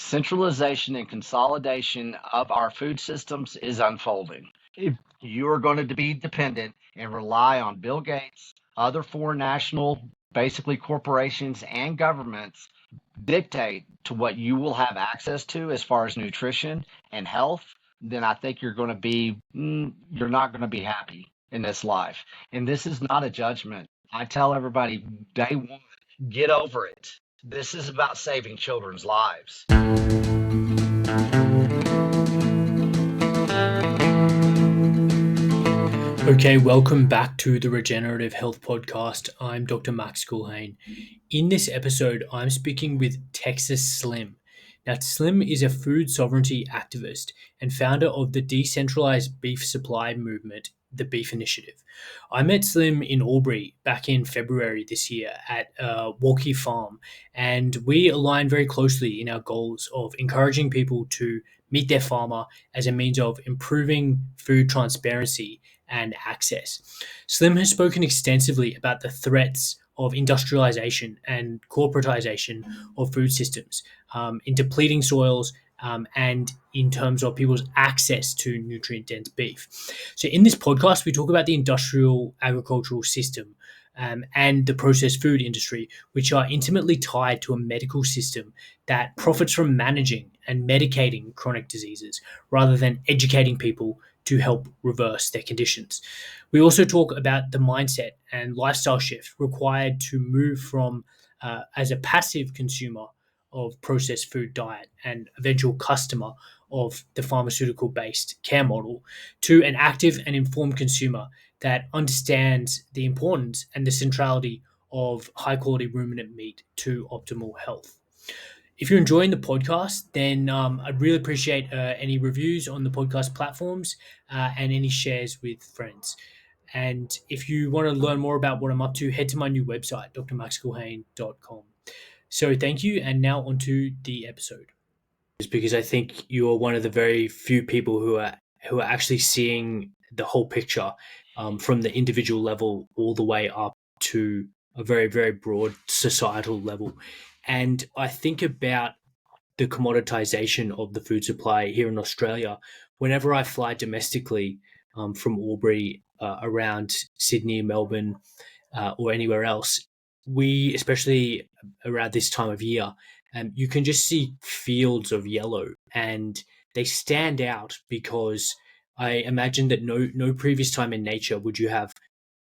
Centralization and consolidation of our food systems is unfolding. If you are going to be dependent and rely on Bill Gates, other foreign national, basically corporations and governments dictate to what you will have access to as far as nutrition and health, then I think you're not going to be happy in this life. And this is not a judgment. I tell everybody day one, get over it. This is about saving children's lives. Okay, welcome back to the Regenerative Health Podcast. I'm Dr. Max Culhane. In this episode, I'm speaking with Texas Slim. Now, Slim is a food sovereignty activist and founder of the decentralized beef supply movement, the Beef Initiative. I met Slim in Albury back in February this year at Walkie Farm, and we aligned very closely in our goals of encouraging people to meet their farmer as a means of improving food transparency and access. Slim has spoken extensively about the threats of industrialization and corporatization of food systems in depleting soils and in terms of people's access to nutrient dense beef. So, in this podcast, we talk about the industrial agricultural system and the processed food industry, which are intimately tied to a medical system that profits from managing and medicating chronic diseases rather than educating people to help reverse their conditions. We also talk about the mindset and lifestyle shift required to move from as a passive consumer of processed food diet and eventual customer of the pharmaceutical based care model to an active and informed consumer that understands the importance and the centrality of high quality ruminant meat to optimal health. If you're enjoying the podcast, then I'd really appreciate any reviews on the podcast platforms and any shares with friends. And if you want to learn more about what I'm up to, head to my new website, drmaxculhane.com. So thank you, and now onto the episode. It's because I think you are one of the very few people who are actually seeing the whole picture from the individual level all the way up to a very, very broad societal level. And I think about the commoditization of the food supply here in Australia. Whenever I fly domestically from Albury around Sydney, Melbourne, or anywhere else, we, especially around this time of year, you can just see fields of yellow, and they stand out because I imagine that no previous time in nature would you have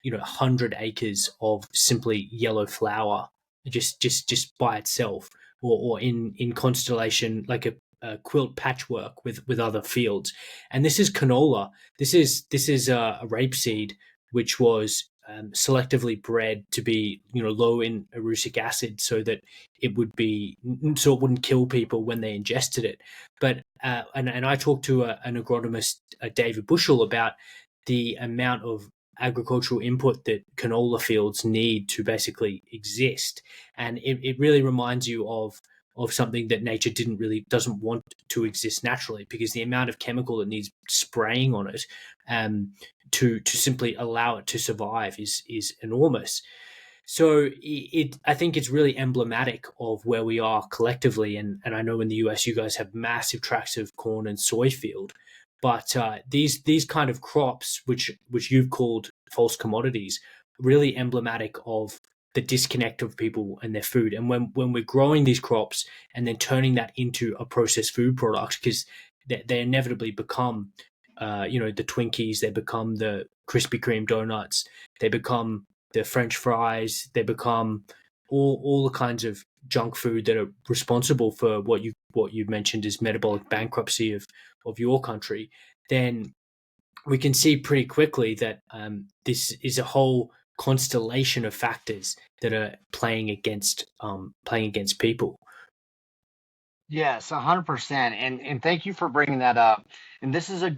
100 acres of simply yellow flower just by itself, or in constellation like a quilt patchwork with other fields. And this is canola. This is a rapeseed which was selectively bred to be low in erucic acid so that it wouldn't kill people when they ingested it. But and I talked to an agronomist, David Bushell, about the amount of agricultural input that canola fields need to basically exist, and it really reminds you of something that nature doesn't want to exist naturally, because the amount of chemical that needs spraying on it to simply allow it to survive is enormous. So I think it's really emblematic of where we are collectively, and I know in the US you guys have massive tracts of corn and soy field, but these kind of crops, which you've called false commodities, really emblematic of the disconnect of people and their food. And when we're growing these crops and then turning that into a processed food product, because they inevitably become the Twinkies, they become the Krispy Kreme donuts, they become the French fries, they become all the kinds of junk food that are responsible for what you mentioned as metabolic bankruptcy of your country. Then we can see pretty quickly that this is a whole constellation of factors that are playing against people. Yes, 100%. And thank you for bringing that up. And this is a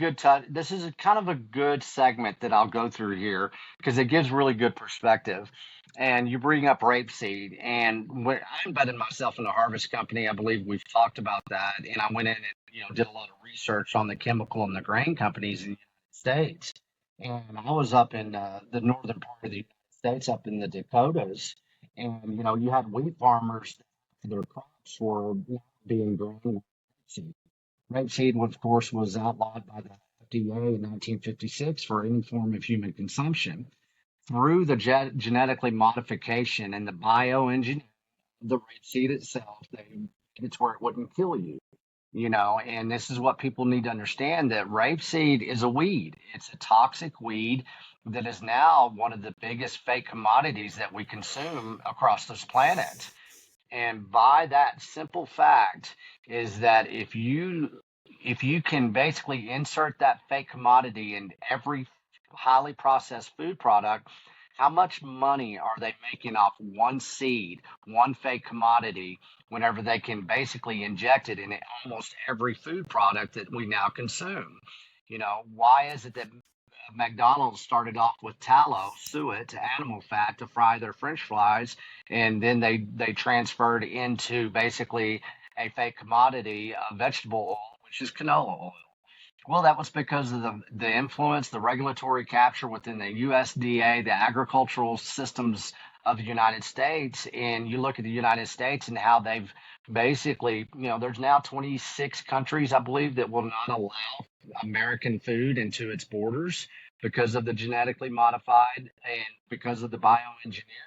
this is a kind of a good segment that I'll go through here because it gives really good perspective. And you bring up rapeseed, and when I embedded myself in a harvest company, I believe we've talked about that. And I went in and did a lot of research on the chemical and the grain companies in the United States. And I was up in the northern part of the United States, up in the Dakotas, and you had wheat farmers. Their crops were being grown with rapeseed. Rapeseed, of course, was outlawed by the FDA in 1956 for any form of human consumption. Through the genetically modification and the bioengineering of the rapeseed itself, it's where it wouldn't kill you. And this is what people need to understand, that rapeseed is a weed. It's a toxic weed that is now one of the biggest fake commodities that we consume across this planet. And by that simple fact is that if you can basically insert that fake commodity in every highly processed food product, how much money are they making off one seed, one fake commodity, whenever they can basically inject it in almost every food product that we now consume? Why is it that McDonald's started off with tallow, suet, animal fat to fry their French fries, and then they transferred into basically a fake commodity, vegetable oil, which is canola oil. Well, that was because of the influence, the regulatory capture within the USDA, the agricultural systems of the United States. And you look at the United States and how they've basically, there's now 26 countries, I believe, that will not allow American food into its borders because of the genetically modified and because of the bioengineering.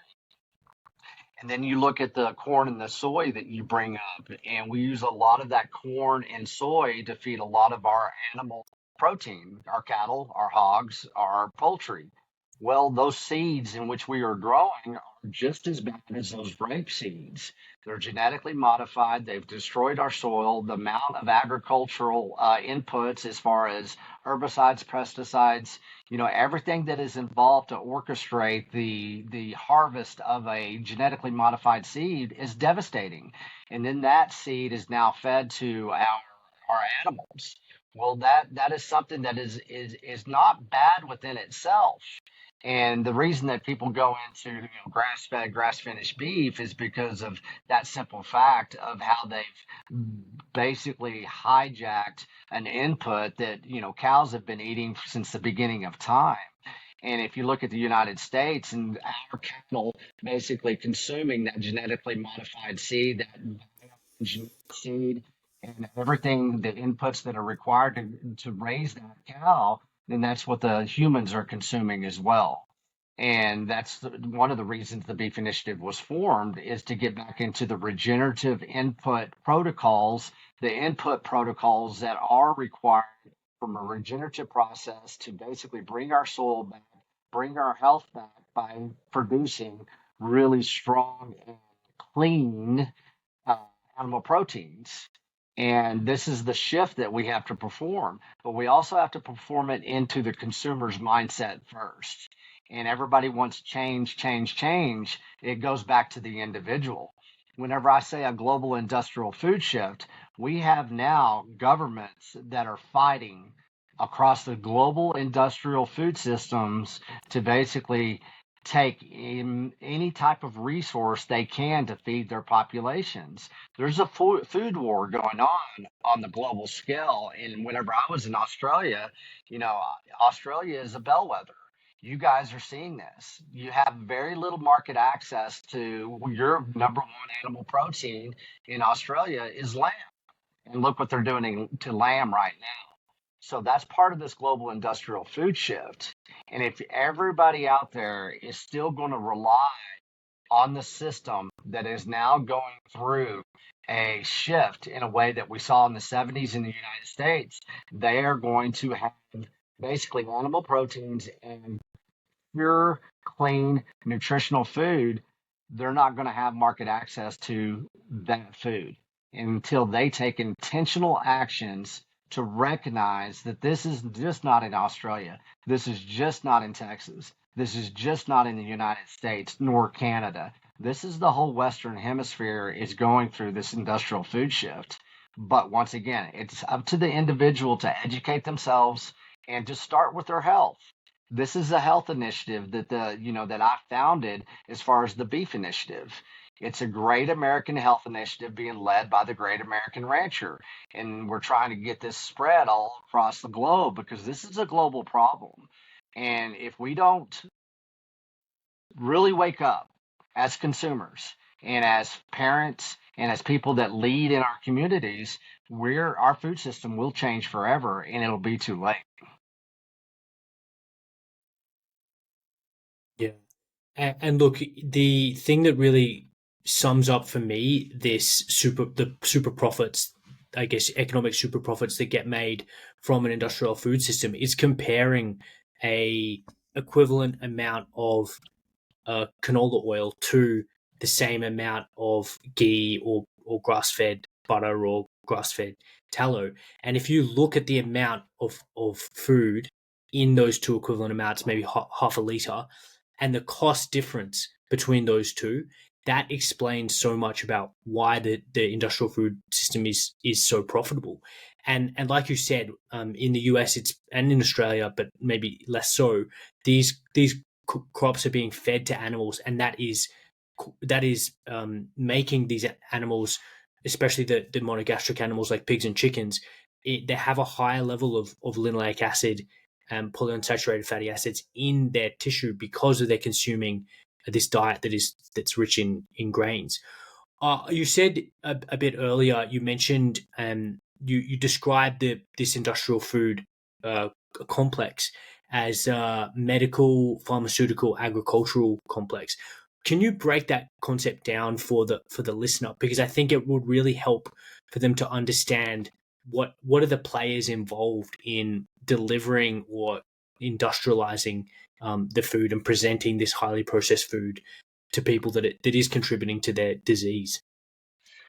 And then you look at the corn and the soy that you bring up, and we use a lot of that corn and soy to feed a lot of our animal protein, our cattle, our hogs, our poultry. Well, those seeds in which we are growing are just as bad as those rape seeds. They're genetically modified. They've destroyed our soil. The amount of agricultural inputs, as far as herbicides, pesticides, everything that is involved to orchestrate the harvest of a genetically modified seed is devastating. And then that seed is now fed to our animals. Well, that is something that is not bad within itself. And the reason that people go into grass-fed, grass-finished beef is because of that simple fact of how they've basically hijacked an input that cows have been eating since the beginning of time. And if you look at the United States and our cattle basically consuming that genetically modified seed, that seed, and everything, the inputs that are required to raise that cow, then that's what the humans are consuming as well. And that's one of the reasons the Beef Initiative was formed, is to get back into the regenerative input protocols, the input protocols that are required from a regenerative process to basically bring our soil back, bring our health back by producing really strong and clean uh, animal proteins. And this is the shift that we have to perform, but we also have to perform it into the consumer's mindset first. And everybody wants change, change, change. It goes back to the individual. Whenever I say a global industrial food shift, we have now governments that are fighting across the global industrial food systems to basically take in any type of resource they can to feed their populations. There's a food war going on the global scale. And whenever I was in Australia, Australia is a bellwether. You guys are seeing this. You have very little market access to your number one animal protein in Australia is lamb. And look what they're doing to lamb right now. So that's part of this global industrial food shift. And if everybody out there is still going to rely on the system that is now going through a shift in a way that we saw in the 70s in the United States, they are going to have basically animal proteins and pure, clean, nutritional food. They're not going to have market access to that food until they take intentional actions to recognize that this is just not in Australia. This is just not in Texas. This is just not in the United States nor Canada. This is the whole Western Hemisphere is going through this industrial food shift. But once again, it's up to the individual to educate themselves and to start with their health. This is a health initiative that I founded as far as the beef initiative. It's a great American health initiative being led by the great American rancher. And we're trying to get this spread all across the globe because this is a global problem. And if we don't really wake up as consumers and as parents And as people that lead in our communities, our food system will change forever and it'll be too late. Yeah. And look, the thing that really sums up for me the super profits, I guess economic super profits that get made from an industrial food system is comparing a equivalent amount of canola oil to the same amount of ghee or grass fed butter or grass fed tallow. And if you look at the amount of food in those two equivalent amounts, maybe half a liter, and the cost difference between those two, that explains so much about why the industrial food system is so profitable. And like you said, in the US, it's and in Australia, but maybe less so. These crops are being fed to animals, and that is making these animals, especially the monogastric animals like pigs and chickens, they have a higher level of linoleic acid and polyunsaturated fatty acids in their tissue because of their consuming this diet that's rich in grains. You said a bit earlier. You mentioned you described this industrial food uh, complex as medical, pharmaceutical, agricultural complex. Can you break that concept down for the listener? Because I think it would really help for them to understand what are the players involved in delivering or industrializing the food and presenting this highly processed food to people that is contributing to their disease.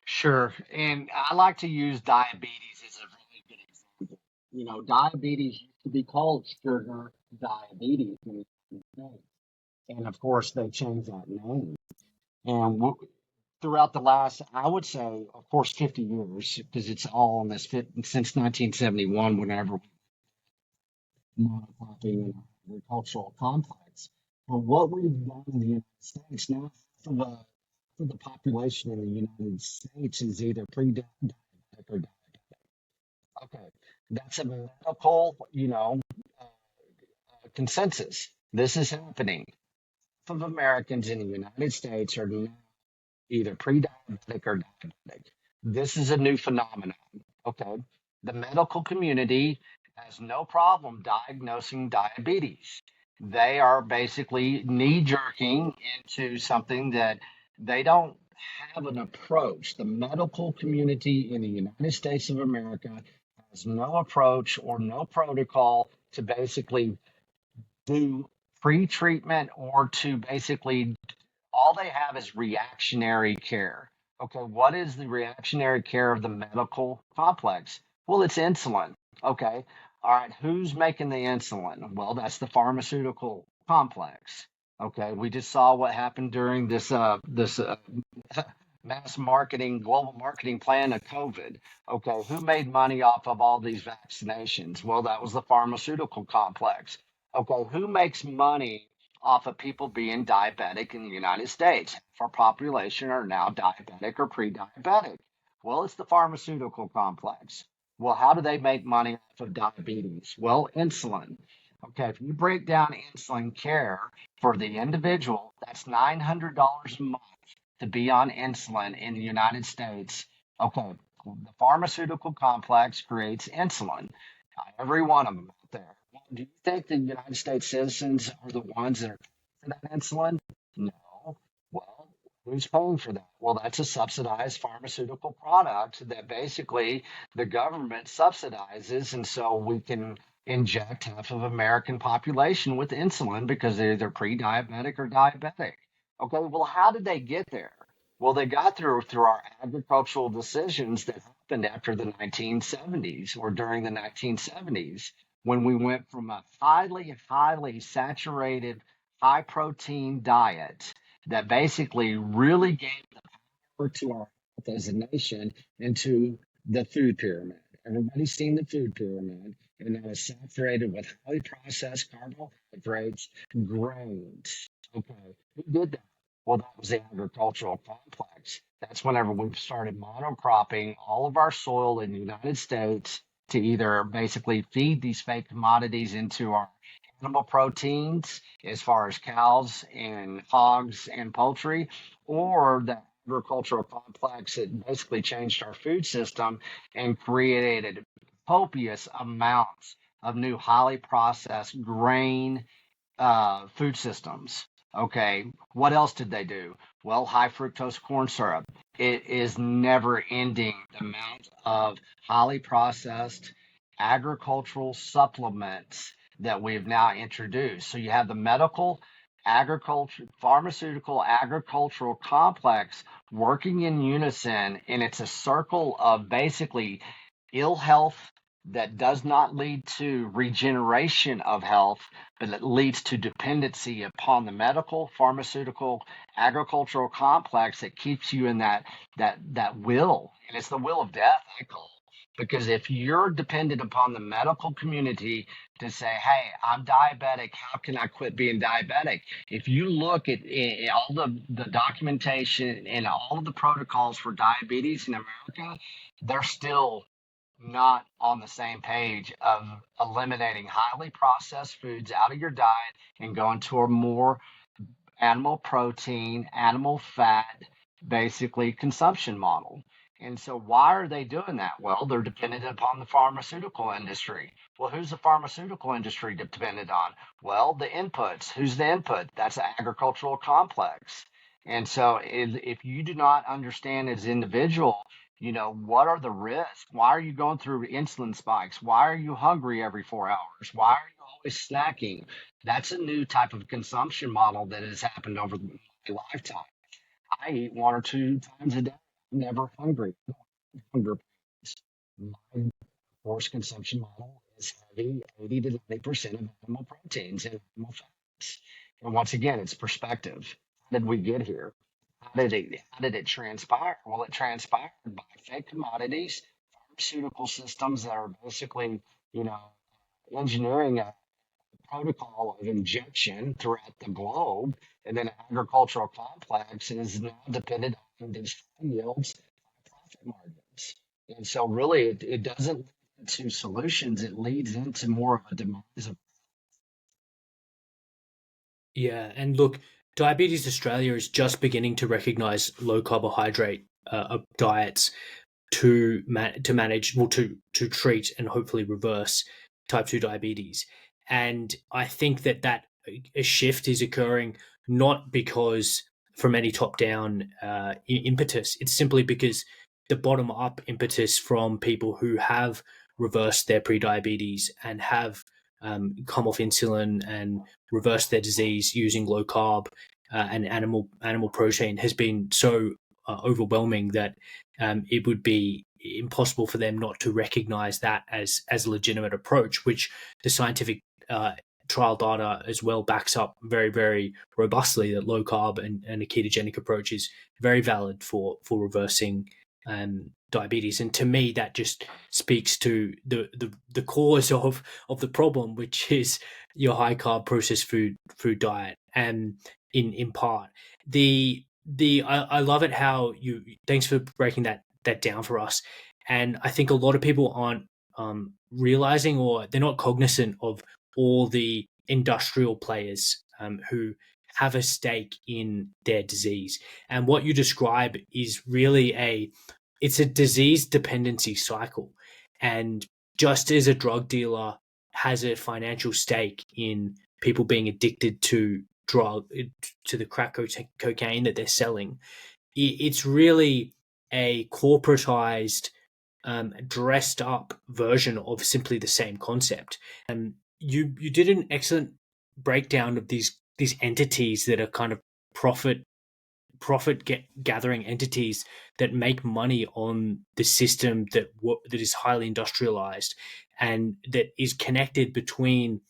Sure. And I like to use diabetes as a really good example. You know, diabetes used to be called sugar diabetes in the United States. And of course, they changed that name. And throughout the last, I would say, of course, 50 years, because it's all on this since 1971, whenever monocropping and agricultural complex. But what we've done in the United States now, for the population in the United States is either pre-diabetic or diabetic. Okay, that's a medical, consensus. This is happening. Half of Americans in the United States are now either pre-diabetic or diabetic. This is a new phenomenon. Okay. The medical community has no problem diagnosing diabetes. They are basically knee jerking into something that they don't have an approach. The medical community in the United States of America has no approach or no protocol to basically do pre treatment or to basically all they have is reactionary care. Okay, what is the reactionary care of the medical complex? Well, it's insulin. Okay, all right, who's making the insulin? Well, that's the pharmaceutical complex. Okay, we just saw what happened during this mass marketing, global marketing plan of COVID. Okay, who made money off of all these vaccinations? Well, that was the pharmaceutical complex. Okay, who makes money off of people being diabetic in the United States? Half our population are now diabetic or pre diabetic. Well, it's the pharmaceutical complex. Well, how do they make money off of diabetes? Well, insulin. Okay, if you break down insulin care for the individual, that's $900 a month to be on insulin in the United States. Okay, the pharmaceutical complex creates insulin. Every one of them out there. Well, do you think the United States citizens are the ones that are paying for that insulin? No. Well, who's paying for that? Well, that's a subsidized pharmaceutical product that basically the government subsidizes, and so we can inject half of American population with insulin because they're either pre-diabetic or diabetic. Okay, well, how did they get there? Well, they got through our agricultural decisions that happened after the 1970s or during the 1970s when we went from a highly saturated, high protein diet that basically really gave the power to our health as a nation into the food pyramid. Everybody's seen the food pyramid, and that is saturated with highly processed carbohydrates, grains. Okay, who did that? Well, that was the agricultural complex. That's whenever we started monocropping all of our soil in the United States to either basically feed these fake commodities into our animal proteins, as far as cows and hogs and poultry, or the agricultural complex that basically changed our food system and created copious amounts of new highly processed grain food systems. Okay, what else did they do? Well, high fructose corn syrup. It is never ending the amount of highly processed agricultural supplements that we've now introduced. So you have the medical, agriculture, pharmaceutical, agricultural complex working in unison, and it's a circle of basically ill health that does not lead to regeneration of health, but it leads to dependency upon the medical, pharmaceutical, agricultural complex that keeps you in that will, and it's the will of death, I call it. Because if you're dependent upon the medical community to say, "Hey, I'm diabetic. How can I quit being diabetic?" If you look at all the documentation and all of the protocols for diabetes in America, they're still not on the same page of eliminating highly processed foods out of your diet and going to a more animal protein, animal fat, basically consumption model. And so, why are they doing that? Well, they're dependent upon the pharmaceutical industry. Well, who's the pharmaceutical industry dependent on? Well, the inputs. Who's the input? That's the agricultural complex. And so, if you do not understand as an individual, what are the risks? Why are you going through insulin spikes? Why are you hungry every 4 hours? Why are you always snacking? That's a new type of consumption model that has happened over my lifetime. I eat one or two times a day. I'm never hungry. Hunger pains. My forced consumption model is heavy, 80 to 90% of animal proteins and animal fats. And once again, it's perspective. How did we get here? How did it transpire? Well, it transpired by fake commodities, pharmaceutical systems that are basically, you know, engineering a protocol of injection throughout the globe, and then agricultural complex is now dependent on these yields, profit margins. And so, really, it doesn't lead to solutions. It leads into more of a demise of. Yeah, and look, Diabetes Australia is just beginning to recognize low carbohydrate diets to manage, well, to treat and hopefully reverse type 2 diabetes. And I think that a shift is occurring not because from any top down impetus. It's simply because the bottom up impetus from people who have reversed their pre-diabetes and have come off insulin and reversed their disease using low carb and animal protein has been so overwhelming that it would be impossible for them not to recognize that as a legitimate approach, which the scientific trial data as well backs up very, very robustly, that low carb and a ketogenic approach is very valid for reversing diabetes. And to me, that just speaks to the cause of the problem, which is your high carb processed food diet. And in part, I love it how you, thanks for breaking that down for us. And I think a lot of people aren't realizing, or they're not cognizant of all the industrial players who have a stake in their disease. And what you describe is really it's a disease dependency cycle. And just as a drug dealer has a financial stake in people being addicted to the crack cocaine that they're selling, it's really a corporatized, dressed up version of simply the same concept. And you did an excellent breakdown of these entities that are kind of gathering entities that make money on the system that is highly industrialized and that is connected between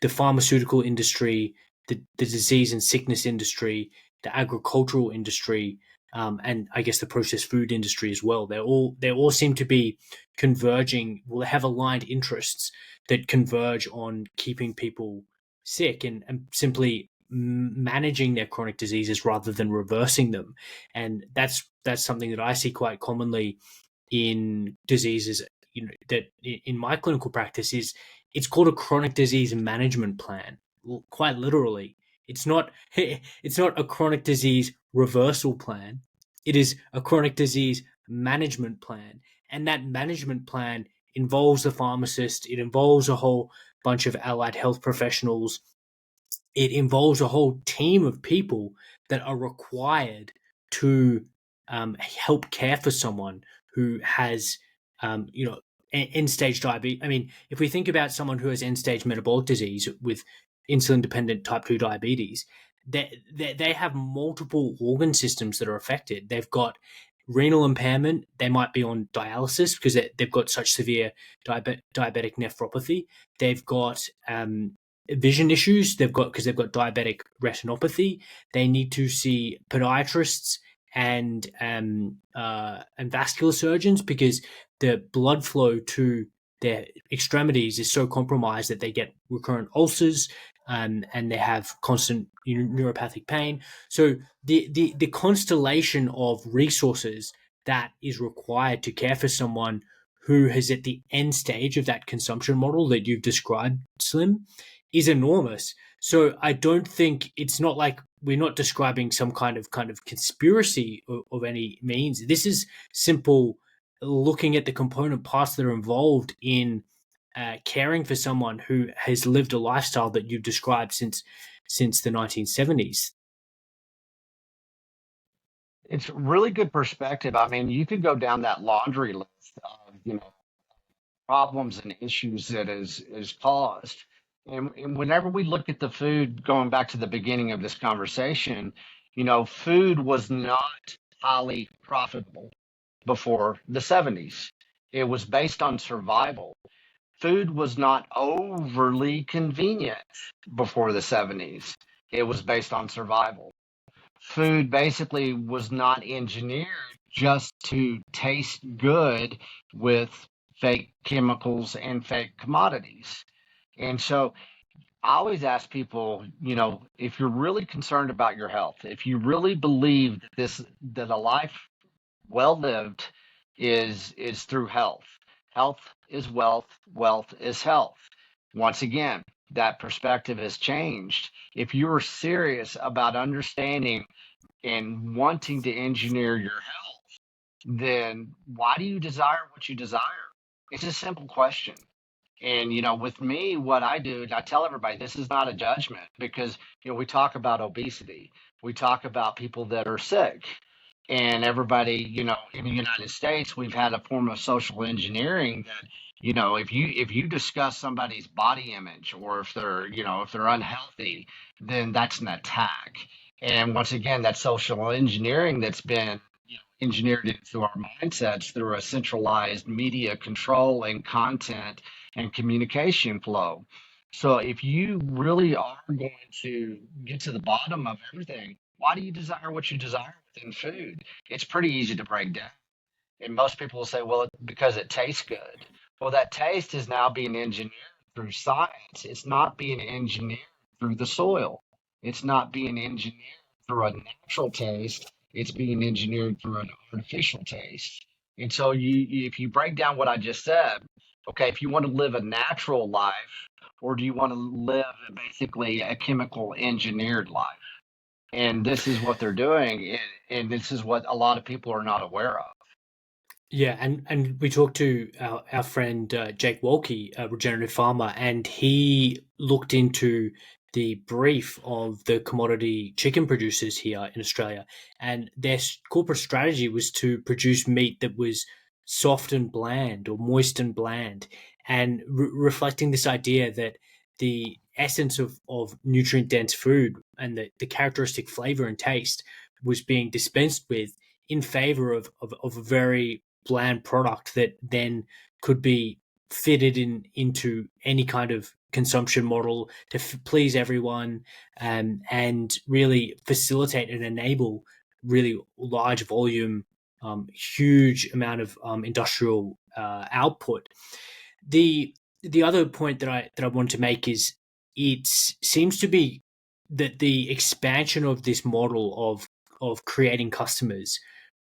the pharmaceutical industry, the disease and sickness industry, the agricultural industry, and I guess the processed food industry as well. They all seem to be converging. Well, they have aligned interests that converge on keeping people sick and simply managing their chronic diseases rather than reversing them. And that's something that I see quite commonly in diseases. That in my clinical practice is, it's called a chronic disease management plan. Quite literally, it's not it's not a chronic disease reversal plan. It is a chronic disease management plan. And that management plan involves the pharmacist, it involves a whole bunch of allied health professionals, it involves a whole team of people that are required to help care for someone who has, end stage diabetes. I mean, if we think about someone who has end stage metabolic disease with insulin dependent type 2 diabetes, they have multiple organ systems that are affected. They've got renal impairment. They might be on dialysis because they've got such severe diabetic nephropathy. They've got vision issues. Because they've got diabetic retinopathy. They need to see podiatrists and vascular surgeons because the blood flow to their extremities is so compromised that they get recurrent ulcers, and they have constant neuropathic pain. So the constellation of resources that is required to care for someone who is at the end stage of that consumption model that you've described, Slim, is enormous. So I don't think it's not like we're not describing some kind of conspiracy of any means. This is simple looking at the component parts that are involved in caring for someone who has lived a lifestyle that you've described since the 1970s. It's really good perspective. I mean, you could go down that laundry list of, problems and issues that is caused. And whenever we look at the food, going back to the beginning of this conversation, food was not highly profitable before the 70s. It was based on survival. Food was not overly convenient before the 70s. It was based on survival. Food basically was not engineered just to taste good with fake chemicals and fake commodities. And so I always ask people, if you're really concerned about your health, if you really believe that a life well lived is through health. Health is wealth, wealth is health. Once again, that perspective has changed. If you are serious about understanding and wanting to engineer your health, then why do you desire what you desire? It's a simple question. And with me, what I do, and I tell everybody, this is not a judgment because we talk about obesity, we talk about people that are sick, and everybody, in the United States, we've had a form of social engineering that, if you discuss somebody's body image or if they're unhealthy, then that's an attack. And once again, that's social engineering that's been engineered into our mindsets through a centralized media control and content and communication flow. So if you really are going to get to the bottom of everything, why do you desire what you desire within food? It's pretty easy to break down. And most people will say, well, because it tastes good. Well, that taste is now being engineered through science. It's not being engineered through the soil. It's not being engineered through a natural taste. It's being engineered through an artificial taste. And so if you break down what I just said, okay, if you want to live a natural life, or do you want to live basically a chemical engineered life? And this is what they're doing, and this is what a lot of people are not aware of. Yeah, and we talked to our friend Jake Wolke, a regenerative farmer, and he looked into the brief of the commodity chicken producers here in Australia, and their corporate strategy was to produce meat that was soft and bland or moist and bland, and reflecting this idea that the essence of nutrient dense food and the characteristic flavor and taste was being dispensed with in favor of a very bland product that then could be fitted into any kind of consumption model to please everyone, and really facilitate and enable really large volume, huge amount of industrial output. The other point that I want to make is it seems to be that the expansion of this model of creating customers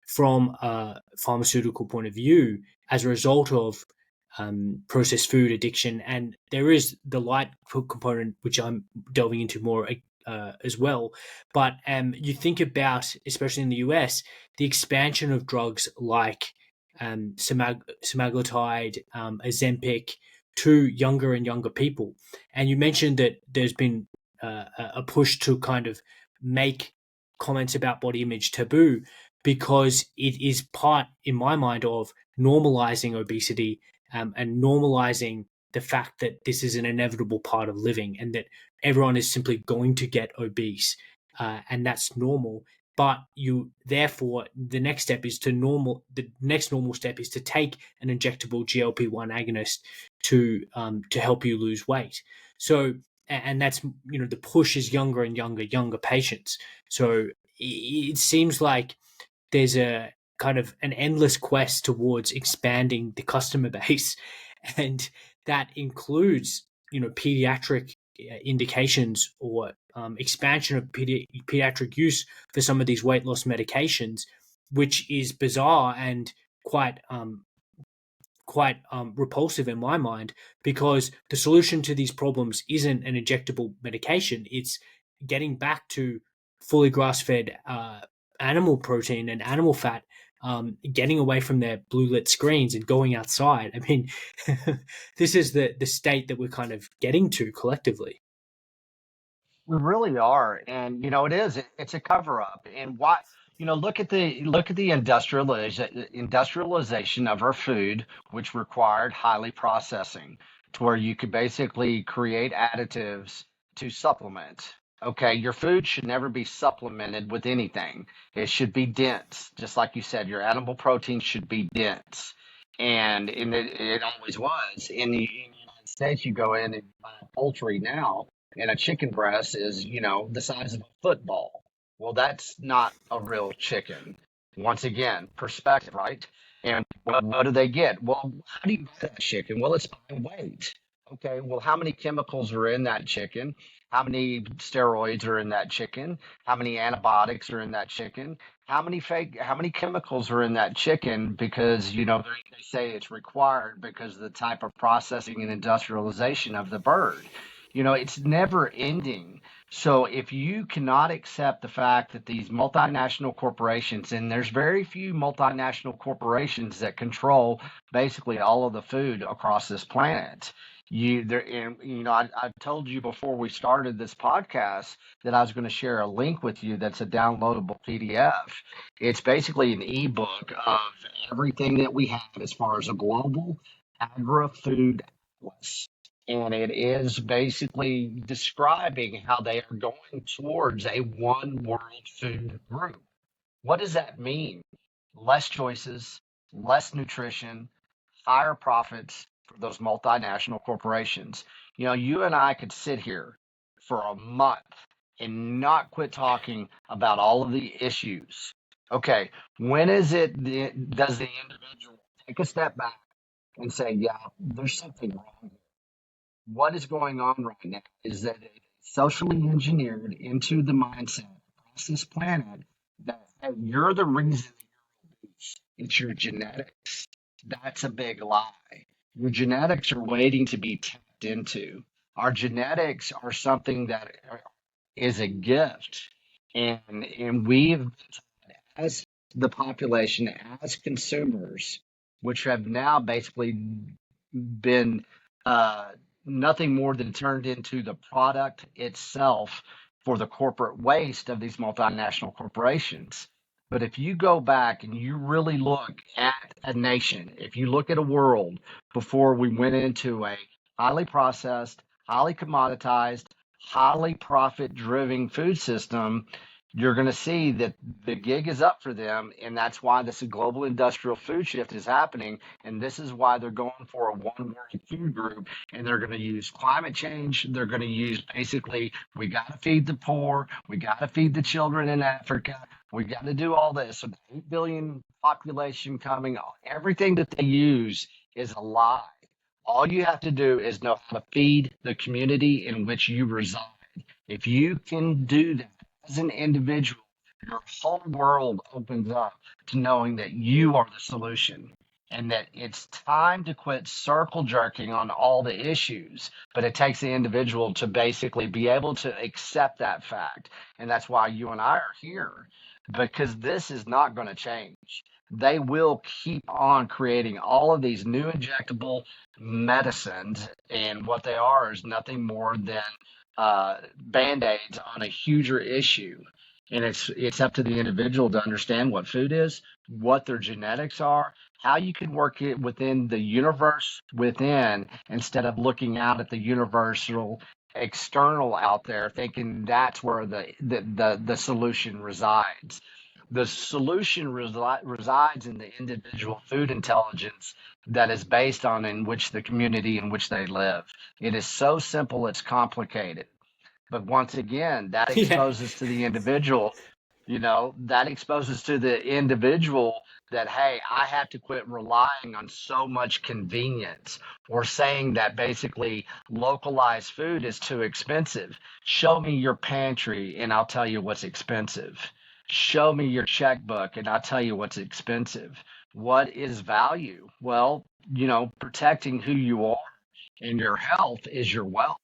from a pharmaceutical point of view as a result of processed food addiction. And there is the light component, which I'm delving into more as well. But you think about, especially in the US, the expansion of drugs like semaglutide, Ozempic to younger and younger people. And you mentioned that there's been a push to kind of make comments about body image taboo because it is part, in my mind, of normalizing obesity and normalizing the fact that this is an inevitable part of living and that everyone is simply going to get obese, and that's normal. But you, therefore, the next step is to normal. The next normal step is to take an injectable GLP-1 agonist to help you lose weight. So, and that's, the push is younger and younger patients. So it seems like there's a kind of an endless quest towards expanding the customer base, and that includes pediatric indications or expansion of pediatric use for some of these weight loss medications, which is bizarre and quite repulsive in my mind, because the solution to these problems isn't an injectable medication. It's getting back to fully grass-fed animal protein and animal fat, getting away from their blue lit screens and going outside. I mean, this is the state that we're kind of getting to collectively. We really are, and it is. It's a cover up. And why? Look at the industrialization of our food, which required highly processing, to where you could basically create additives to supplement. Okay, your food should never be supplemented with anything. It should be dense, just like you said. Your animal protein should be dense, and it always was. In the United States, you go in and buy poultry now and a chicken breast is, the size of a football. Well, that's not a real chicken. Once again, perspective, right? And what do they get? Well, how do you buy that chicken? Well, it's by weight. Okay, well, how many chemicals are in that chicken? How many steroids are in that chicken? How many antibiotics are in that chicken? How many chemicals are in that chicken? Because, they say it's required because of the type of processing and industrialization of the bird. It's never ending. So if you cannot accept the fact that these multinational corporations, and there's very few multinational corporations that control basically all of the food across this planet. I told you before we started this podcast that I was going to share a link with you that's a downloadable PDF. It's basically an ebook of everything that we have as far as a global agri-food atlas, and it is basically describing how they are going towards a one world food group. What does that mean? Less choices, less nutrition, higher profits for those multinational corporations. You and I could sit here for a month and not quit talking about all of the issues. Okay, when is it does the individual take a step back and say, yeah, there's something wrong? What is going on right now is that it is socially engineered into the mindset across this planet that, hey, you're the reason that you're obese. It's your genetics. That's a big lie. Your genetics are waiting to be tapped into. Our genetics are something that is a gift, and we've, as the population, as consumers, which have now basically been uh, nothing more than turned into the product itself for the corporate waste of these multinational corporations. But if you go back and you really look at a nation, if you look at a world before we went into a highly processed, highly commoditized, highly profit driven food system, you're going to see that the gig is up for them. And that's why this global industrial food shift is happening. And this is why they're going for a one world food group. And they're going to use climate change. They're going to use basically, we got to feed the poor. We got to feed the children in Africa. We got to do all this. So the 8 billion population coming, everything that they use is a lie. All you have to do is know how to feed the community in which you reside. If you can do that as an individual, your whole world opens up to knowing that you are the solution. and that it's time to quit circle jerking on all the issues. But it takes the individual to basically be able to accept that fact. And that's why you and I are here, because this is not going to change. They will keep on creating all of these new injectable medicines, and what they are is nothing more than band-aids on a huger issue. And it's up to the individual to understand what food is, what their genetics are, how you can work it within the universe within, instead of looking out at the universal external out there, thinking that's where the solution resides. The solution resides in the individual food intelligence that is based on in which the community in which they live. It is so simple, it's complicated. But once again, that Yeah. exposes to the individual, that exposes to the individual that, hey, I have to quit relying on so much convenience, or saying that basically localized food is too expensive. Show me your pantry and I'll tell you what's expensive. Show me your checkbook and I'll tell you what's expensive. What is value? Well, protecting who you are and your health is your wealth.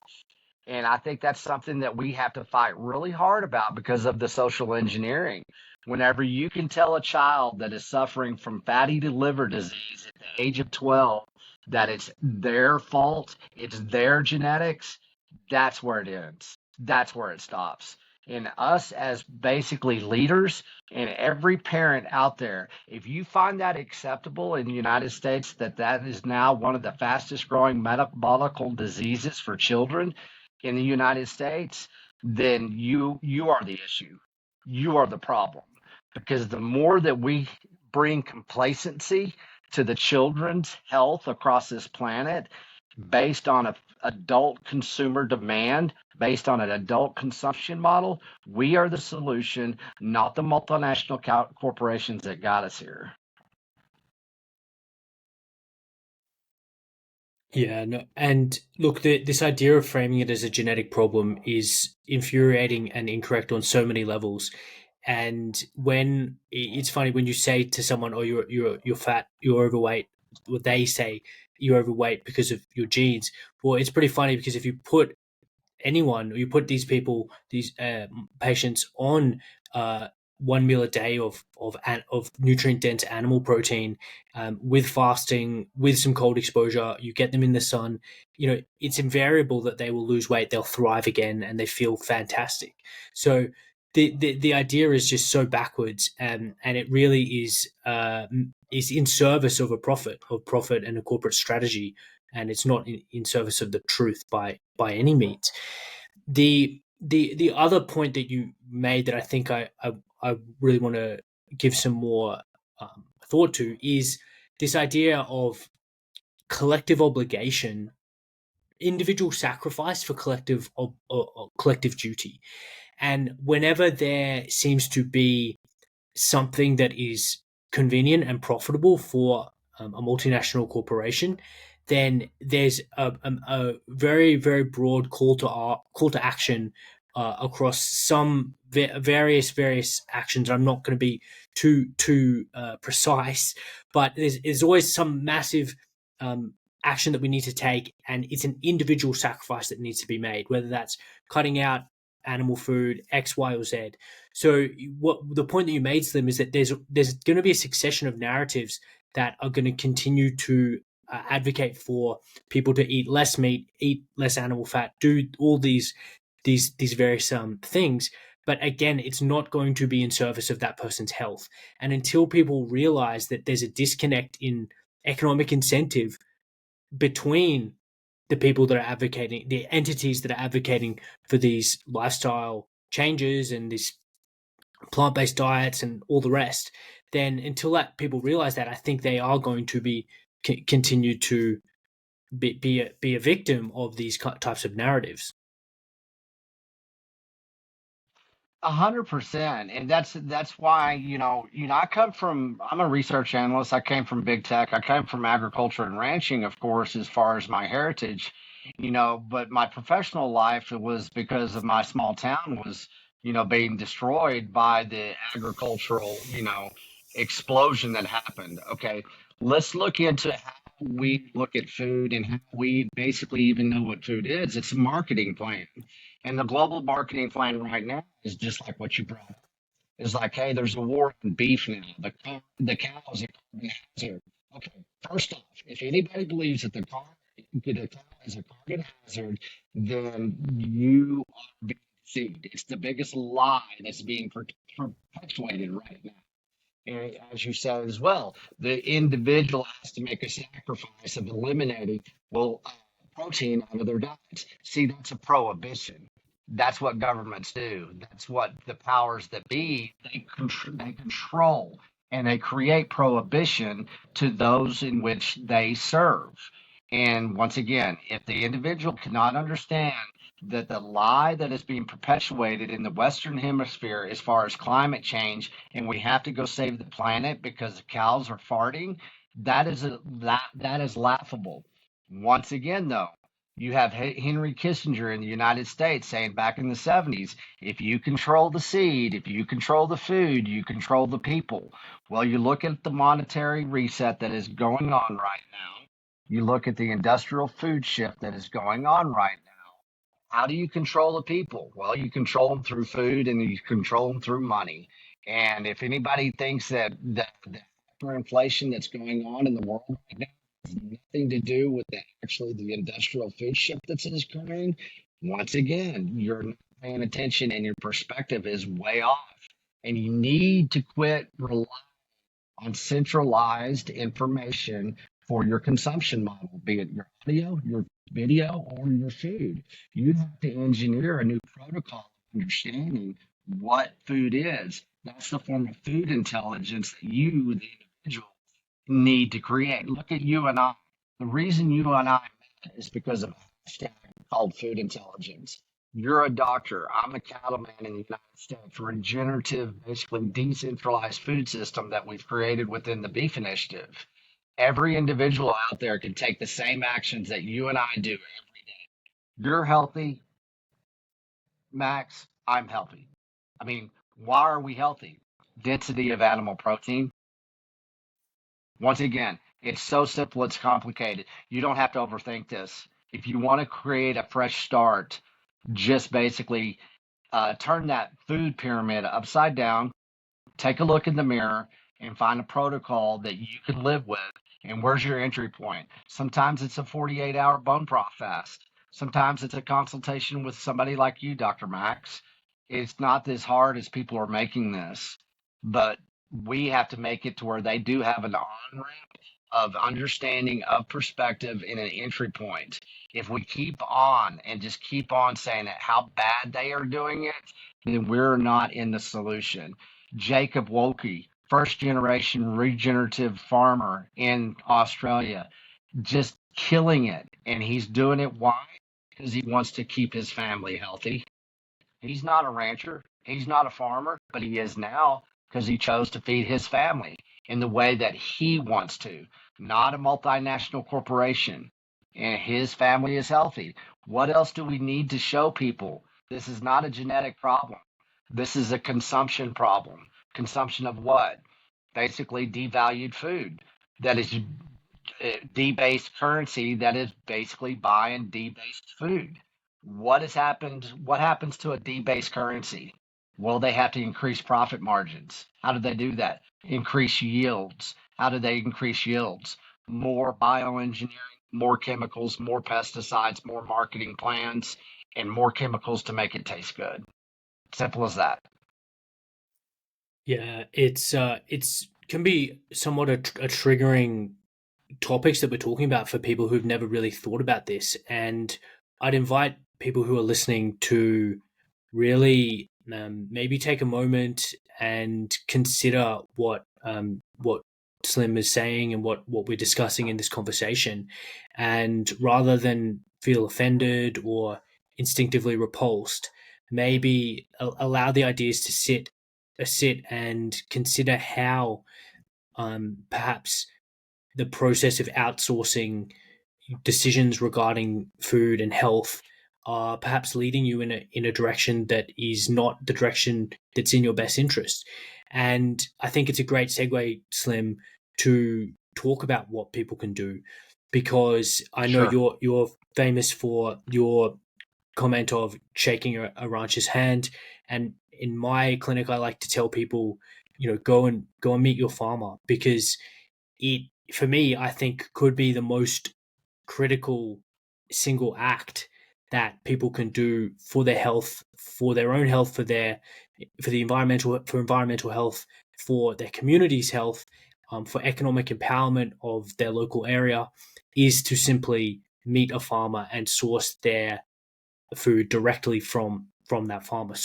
And I think that's something that we have to fight really hard about because of the social engineering. Whenever you can tell a child that is suffering from fatty liver disease at the age of 12 that it's their fault, it's their genetics, that's where it ends. That's where it stops. And us as basically leaders, and every parent out there, if you find that acceptable in the United States, that is now one of the fastest growing metabolical diseases for children in the United States, then you are the issue. You are the problem. Because the more that we bring complacency to the children's health across this planet based on a adult consumer demand, based on an adult consumption model, we are the solution, not the multinational corporations that got us here. Yeah, no, and look, this idea of framing it as a genetic problem is infuriating and incorrect on so many levels. And it's funny when you say to someone, "Oh, you're fat, you're overweight," what they say, "You're overweight because of your genes." Well, it's pretty funny because if you put anyone, you put these people, these patients on uh, one meal a day of nutrient dense animal protein, with fasting, with some cold exposure, you get them in the sun. It's invariable that they will lose weight, they'll thrive again, and they feel fantastic. So the idea is just so backwards, and it really is in service of profit and a corporate strategy, and it's not in service of the truth by any means. The other point that you made that I think I really want to give some more thought to is this idea of collective obligation, individual sacrifice for collective duty. And whenever there seems to be something that is convenient and profitable for a multinational corporation, then there's a very very broad call to action across some various actions. I'm not going to be too precise, but there's always some massive action that we need to take, and it's an individual sacrifice that needs to be made, whether that's cutting out animal food X, Y, or Z. So what the point that you made, Slim, is that there's going to be a succession of narratives that are going to continue to advocate for people to eat less meat, eat less animal fat, do all these various things. But again, it's not going to be in service of that person's health. And until people realize that there's a disconnect in economic incentive between the people that are advocating, the entities that are advocating for these lifestyle changes and these plant-based diets and all the rest, then until that people realize that, I think they are going to be continue to be a victim of these types of narratives. 100%, and that's why I'm a research analyst. I came from big tech. I came from agriculture and ranching, of course, as far as my heritage, but my professional life was because of my small town was being destroyed by the agricultural explosion that happened. Okay, Let's look into how we look at food and how we basically even know what food is. It's a marketing plan. And the global marketing plan right now is just like what you brought up. It's like, hey, there's a war on beef now. The cow is a carbon hazard. Okay, first off, if anybody believes that the cow is a carbon hazard, then you are being deceived. It's the biggest lie that's being perpetuated right now. And as you said as well, the individual has to make a sacrifice of eliminating, well, protein out of their diets. See, that's a prohibition. That's what governments do. That's what the powers that be, they control and they create prohibition to those in which they serve. And once again, if the individual cannot understand that the lie that is being perpetuated in the Western Hemisphere as far as climate change, and we have to go save the planet because the cows are farting, that is laughable. Once again, though, you have Henry Kissinger in the United States saying back in the 70s, if you control the seed, if you control the food, you control the people. Well, you look at the monetary reset that is going on right now. You look at the industrial food shift that is going on right now. How do you control the people? Well, you control them through food and you control them through money. And if anybody thinks that the hyperinflation that's going on in the world right now has nothing to do with actually the industrial food shift that's occurring, once again, you're not paying attention and your perspective is way off. And you need to quit relying on centralized information for your consumption model, be it your audio, your video, or your food. You have to engineer a new protocol of understanding what food is. That's the form of food intelligence that you, the individual, need to create. Look at you and I. The reason you and I met is because of a hashtag called food intelligence. You're a doctor. I'm a cattleman in the United States. Regenerative, basically decentralized food system that we've created within the Beef Initiative. Every individual out there can take the same actions that you and I do every day. You're healthy, Max. I'm healthy. I mean, why are we healthy? Density of animal protein. Once again, it's so simple, it's complicated. You don't have to overthink this. If you want to create a fresh start, just basically turn that food pyramid upside down, take a look in the mirror, and find a protocol that you can live with. And where's your entry point? Sometimes it's a 48-hour bone broth fast. Sometimes it's a consultation with somebody like you, Dr. Max. It's not as hard as people are making this, but we have to make it to where they do have an on ramp of understanding of perspective in an entry point. If we keep on and just keep on saying that how bad they are doing it, then we're not in the solution. Jacob Wolke, first generation regenerative farmer in Australia, just killing it. And he's doing it why? Because he wants to keep his family healthy. He's not a rancher, he's not a farmer, but he is now because he chose to feed his family in the way that he wants to, not a multinational corporation. And his family is healthy. What else do we need to show people? This is not a genetic problem. This is a consumption problem. Consumption of what? Basically, devalued food that is debased currency that is basically buying debased food. What has happened? What happens to a debased currency? Well, they have to increase profit margins. How do they do that? Increase yields. How do they increase yields? More bioengineering, more chemicals, more pesticides, more marketing plans, and more chemicals to make it taste good. Simple as that. Yeah, it's can be somewhat a triggering topics that we're talking about for people who've never really thought about this. And I'd invite people who are listening to really maybe take a moment and consider what Slim is saying and what we're discussing in this conversation. And rather than feel offended or instinctively repulsed, maybe allow the ideas to sit and consider how perhaps the process of outsourcing decisions regarding food and health are perhaps leading you in a direction that is not the direction that's in your best interest. And I think it's a great segue, Slim, to talk about what people can do, because I know Sure. you're famous for your comment of shaking a rancher's hand. And in my clinic, I like to tell people, go and meet your farmer, because it, for me, I think could be the most critical single act that people can do for their health, for their own health, for environmental health, for their community's health, for economic empowerment of their local area, is to simply meet a farmer and source their food directly from that farmer.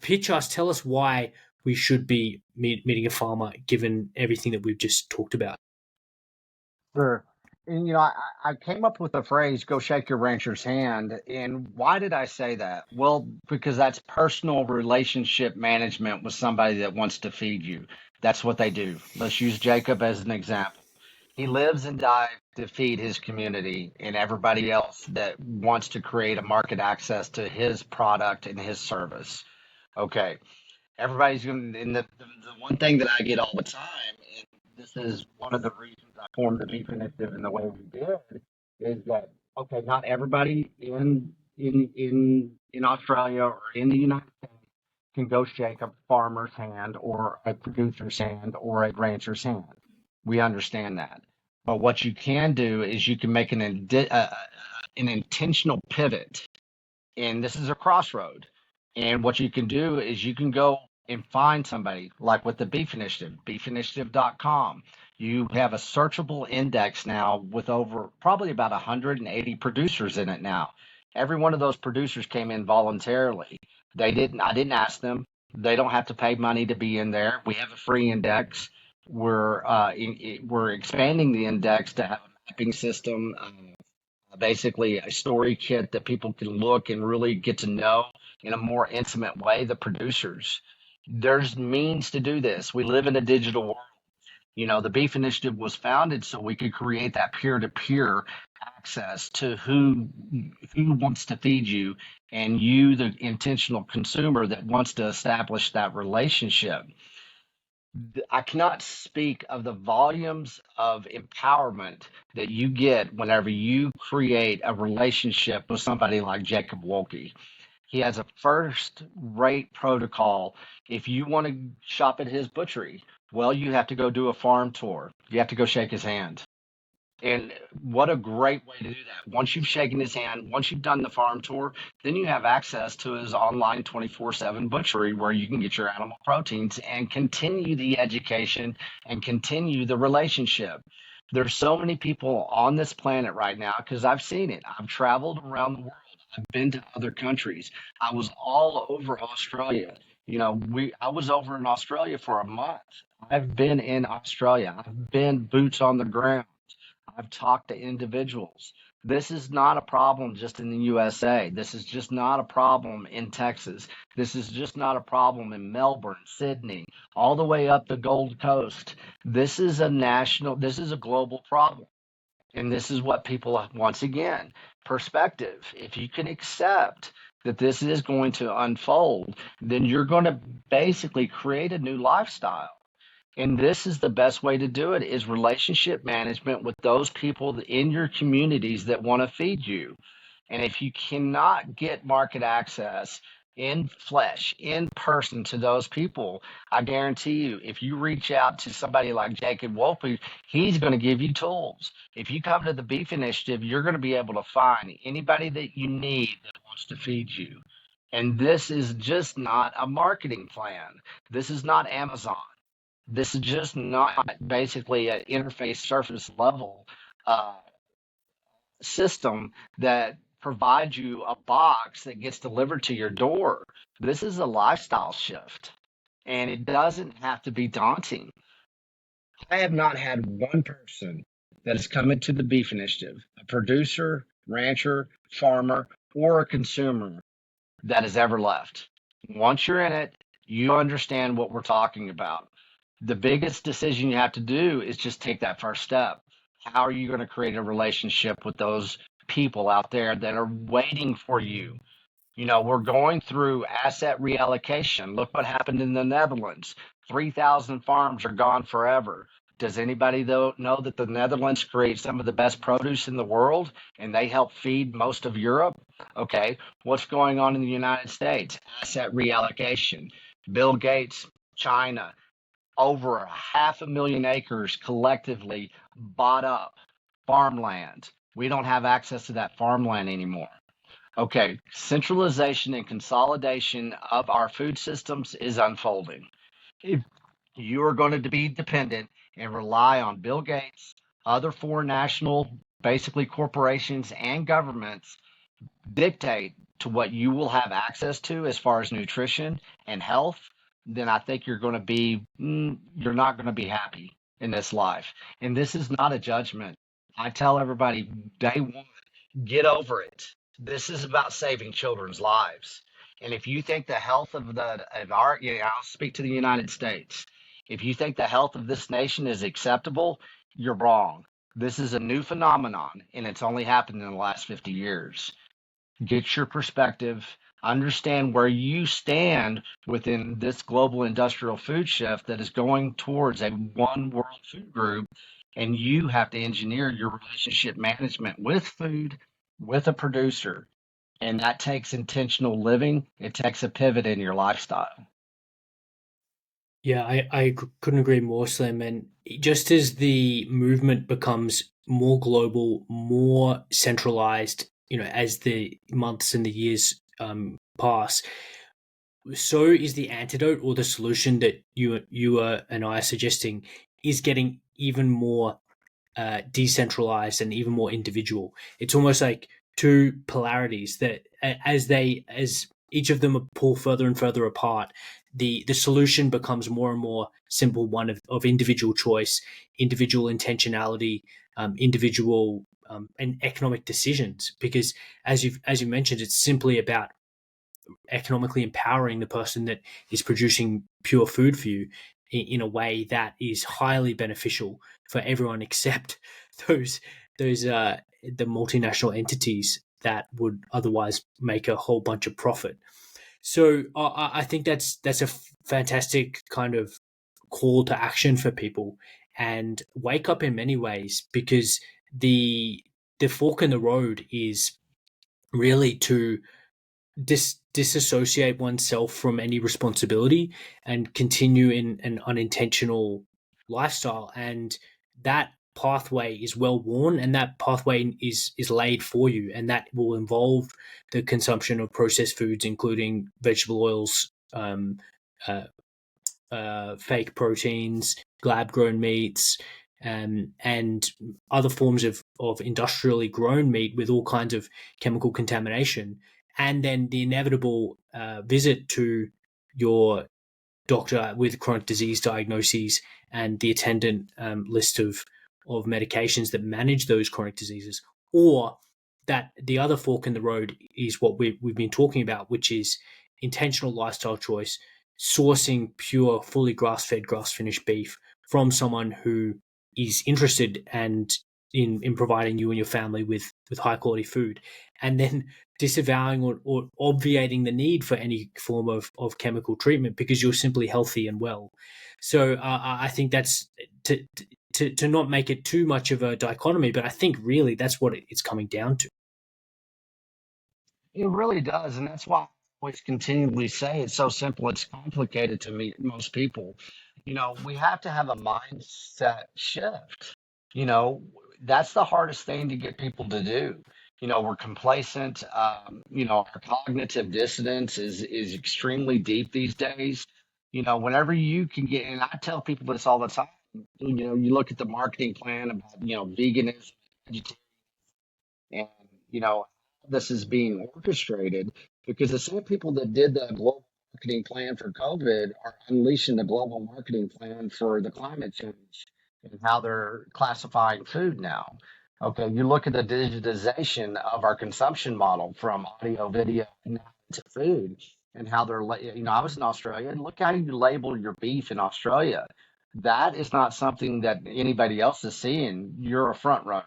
Pitch us, tell us why we should be meeting a farmer, given everything that we've just talked about. Sure. And I came up with the phrase "go shake your rancher's hand." And why did I say that? Well, because that's personal relationship management with somebody that wants to feed you. That's what they do. Let's use Jacob as an example. He lives and dies to feed his community and everybody else that wants to create a market access to his product and his service. Okay. Everybody's going to, and the one thing that I get all the time, and this is one of the reasons I formed the Beef Initiative in the way we did, is that, okay, not everybody in Australia or in the United States can go shake a farmer's hand or a producer's hand or a rancher's hand. We understand that. But what you can do is you can make an intentional pivot, and this is a crossroad. And what you can do is you can go and find somebody like with the Beef Initiative, beefinitiative.com. You have a searchable index now with over probably about 180 producers in it now. Every one of those producers came in voluntarily. I didn't ask them. They don't have to pay money to be in there. We have a free index. We're expanding the index to have a mapping system, basically a story kit that people can look and really get to know in a more intimate way the producers. There's means to do this. We live in a digital world. The Beef Initiative was founded so we could create that peer-to-peer access to who wants to feed you, and you, the intentional consumer that wants to establish that relationship. I cannot speak of the volumes of empowerment that you get whenever you create a relationship with somebody like Jacob Wolke. He has a first rate protocol. If you want to shop at his butchery, well, you have to go do a farm tour. You have to go shake his hand. And what a great way to do that. Once you've shaken his hand, once you've done the farm tour, then you have access to his online 24/7 butchery where you can get your animal proteins and continue the education and continue the relationship. There's so many people on this planet right now because I've seen it. I've traveled around the world. I've been to other countries. I was all over Australia. I was over in Australia for a month. I've been in Australia. I've been boots on the ground. I've talked to individuals. This is not a problem just in the USA. This is just not a problem in Texas. This is just not a problem in Melbourne, Sydney, all the way up the Gold Coast. This is a global problem. And this is what people, once again, perspective. If you can accept that this is going to unfold, then you're going to basically create a new lifestyle. And this is the best way to do it is relationship management with those people in your communities that want to feed you. And if you cannot get market access in flesh, in person to those people, I guarantee you, if you reach out to somebody like Jacob Wolpe, he's going to give you tools. If you come to the Beef Initiative, you're going to be able to find anybody that you need that wants to feed you. And this is just not a marketing plan. This is not Amazon. This is just not basically an interface surface level uh, system that provides you a box that gets delivered to your door. This is a lifestyle shift, and it doesn't have to be daunting. I have not had one person that has come into the Beef Initiative, a producer, rancher, farmer, or a consumer that has ever left. Once you're in it, you understand what we're talking about. The biggest decision you have to do is just take that first step. How are you going to create a relationship with those people out there that are waiting for you? We're going through asset reallocation. Look what happened in the Netherlands. 3,000 farms are gone forever. Does anybody though know that the Netherlands create some of the best produce in the world and they help feed most of Europe? Okay, what's going on in the United States? Asset reallocation. Bill Gates, China, over 500,000 acres collectively bought up farmland. We don't have access to that farmland anymore. Okay, centralization and consolidation of our food systems is unfolding. If you are going to be dependent and rely on Bill Gates, other foreign national, basically corporations and governments dictate to what you will have access to as far as nutrition and health, then I think you're not going to be happy in this life. And this is not a judgment. I tell everybody day one, get over it. This is about saving children's lives. And if you think the health of our, I'll speak to the United States. If you think the health of this nation is acceptable, you're wrong. This is a new phenomenon, and it's only happened in the last 50 years. Get your perspective, understand where you stand within this global industrial food shift that is going towards a one world food group, and you have to engineer your relationship management with food, with a producer. And that takes intentional living. It takes a pivot in your lifestyle. Yeah, couldn't agree more, Slim. And just as the movement becomes more global, more centralized, as the months and the years pass, so is the antidote or the solution that and I are suggesting is getting even more decentralized and even more individual. It's almost like two polarities that, as each of them pull further and further apart, the solution becomes more and more simple, one of individual choice, individual intentionality, individual and economic decisions. Because as you mentioned, it's simply about economically empowering the person that is producing pure food for you in a way that is highly beneficial for everyone except those the multinational entities that would otherwise make a whole bunch of profit. So I think that's a fantastic kind of call to action for people and wake up in many ways, because the fork in the road is really to disassociate oneself from any responsibility and continue in an unintentional lifestyle. And that pathway is well worn, and that pathway is laid for you, and that will involve the consumption of processed foods, including vegetable oils, uh, fake proteins, lab grown meats, and other forms of industrially grown meat with all kinds of chemical contamination. And then the inevitable visit to your doctor with chronic disease diagnoses and the attendant list of medications that manage those chronic diseases. Or that the other fork in the road is what we've been talking about, which is intentional lifestyle choice, sourcing pure, fully grass-fed, grass-finished beef from someone who is interested and in providing you and your family with high quality food, and then disavowing or obviating the need for any form of chemical treatment because you're simply healthy and well. So I think that's to not make it too much of a dichotomy, but I think really that's what it's coming down to. It really does, and that's why I always continually say it's so simple. It's complicated to me, most people. We have to have a mindset shift. You know, that's the hardest thing to get people to do. We're complacent. Our cognitive dissonance is extremely deep these days. Whenever you can get, and I tell people this all the time. You look at the marketing plan about veganism, and this is being orchestrated because the same people that did the global marketing plan for COVID are unleashing the global marketing plan for the climate change and how they're classifying food now. Okay, you look at the digitization of our consumption model from audio, video, now to food, and how I was in Australia, and look how you label your beef in Australia. That is not something that anybody else is seeing. You're a front runner.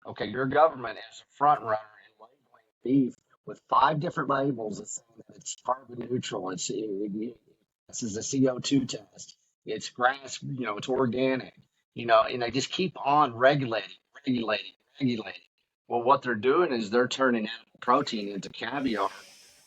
Okay, your government is a front runner in labeling beef with 5 different labels that saying that it's carbon neutral. This is a CO2 test. It's grass, it's organic. and they just keep on regulating. Well, what they're doing is they're turning animal protein into caviar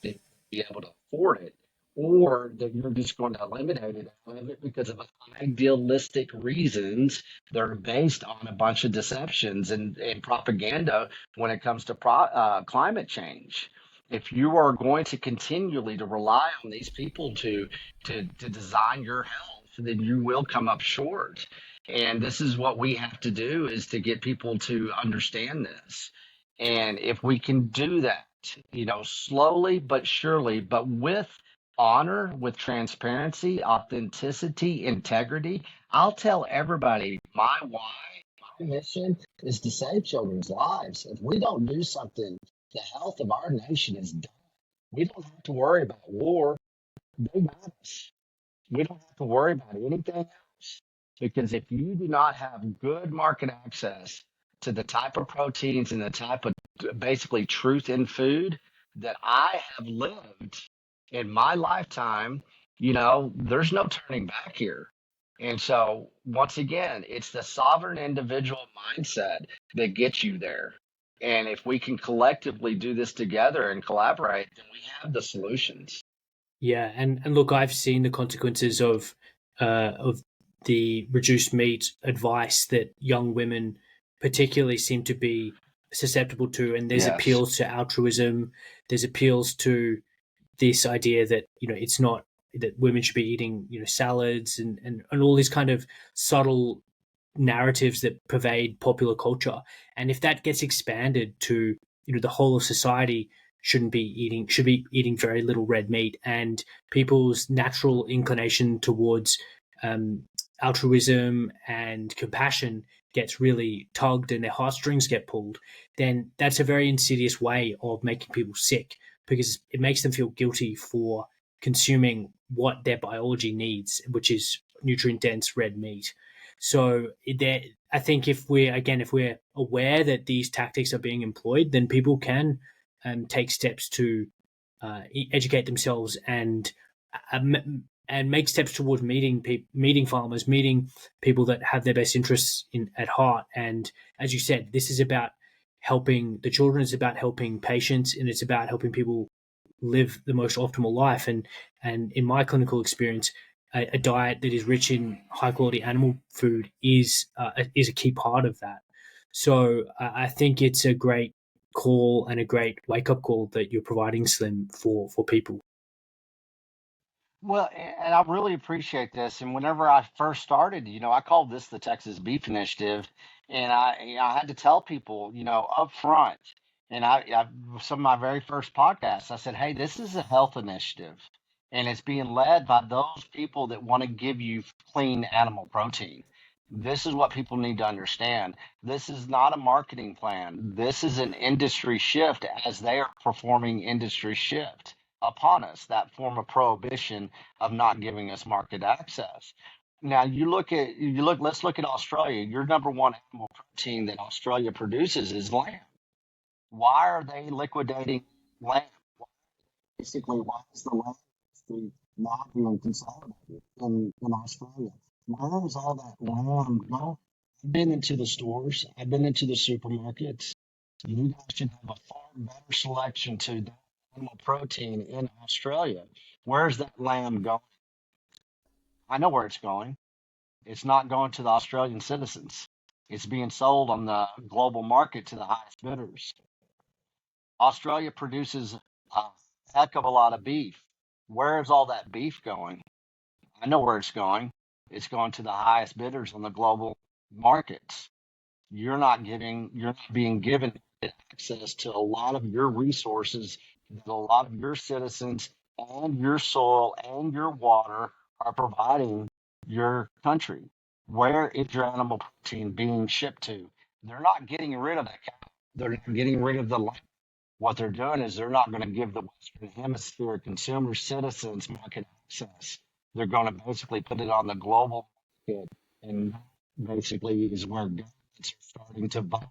to be able to afford it, or that you're just going to eliminate it out of it because of idealistic reasons that are based on a bunch of deceptions and propaganda when it comes to climate change. If you are going to continually to rely on these people to design your health, then you will come up short. And this is what we have to do is to get people to understand this. And if we can do that, slowly but surely, but with honor, with transparency, authenticity, integrity, I'll tell everybody my why, my mission is to save children's lives. If we don't do something, the health of our nation is done. We don't have to worry about war. They got us. We don't have to worry about anything else. Because if you do not have good market access to the type of proteins and the type of basically truth in food that I have lived in my lifetime, there's no turning back here. And so, once again, it's the sovereign individual mindset that gets you there. And if we can collectively do this together and collaborate, then we have the solutions. Yeah, and look, I've seen the consequences of the reduced meat advice that young women particularly seem to be susceptible to, and there's Yes. appeals to altruism, there's appeals to this idea that it's not that women should be eating salads and all these kind of subtle narratives that pervade popular culture. And if that gets expanded to the whole of society should be eating very little red meat, and people's natural inclination towards um, altruism and compassion gets really tugged and their heartstrings get pulled, then that's a very insidious way of making people sick, because it makes them feel guilty for consuming what their biology needs, which is nutrient dense red meat. So there, I think if we're aware that these tactics are being employed, then people can take steps to educate themselves and make steps towards meeting farmers, meeting people that have their best interests at heart. And as you said, this is about helping the children. It's about helping patients, and it's about helping people live the most optimal life. And in my clinical experience, a diet that is rich in high quality animal food is a key part of that. So I think it's a great call and a great wake up call that you're providing, Slim, for people. Well, and I really appreciate this. And whenever I first started, I called this the Texas Beef Initiative, and I had to tell people, up front, and some of my very first podcasts, I said, "Hey, this is a health initiative, and it's being led by those people that want to give you clean animal protein. This is what people need to understand. This is not a marketing plan. This is an industry shift as they are performing industry shift upon us, that form of prohibition of not giving us market access. Now let's look at Australia. Your number one animal protein that Australia produces is lamb. Why are they liquidating lamb? Basically, why is the lamb industry not being consolidated in Australia? Where is all that lamb going? I've been into the stores, I've been into the supermarkets. You guys should have a far better selection to that animal protein in Australia. Where's that lamb going? I know where it's going. It's not going to the Australian citizens. It's being sold on the global market to the highest bidders. Australia produces a heck of a lot of beef. Where's all that beef going? I know where it's going. It's going to the highest bidders on the global markets. You're not being given access to a lot of your resources that a lot of your citizens and your soil and your water are providing your country. Where is your animal protein being shipped to? They're not getting rid of that cow. They're not getting rid of the land. What they're doing is they're not going to give the Western Hemisphere consumer citizens market access. They're going to basically put it on the global market, and basically is where governments are starting to buy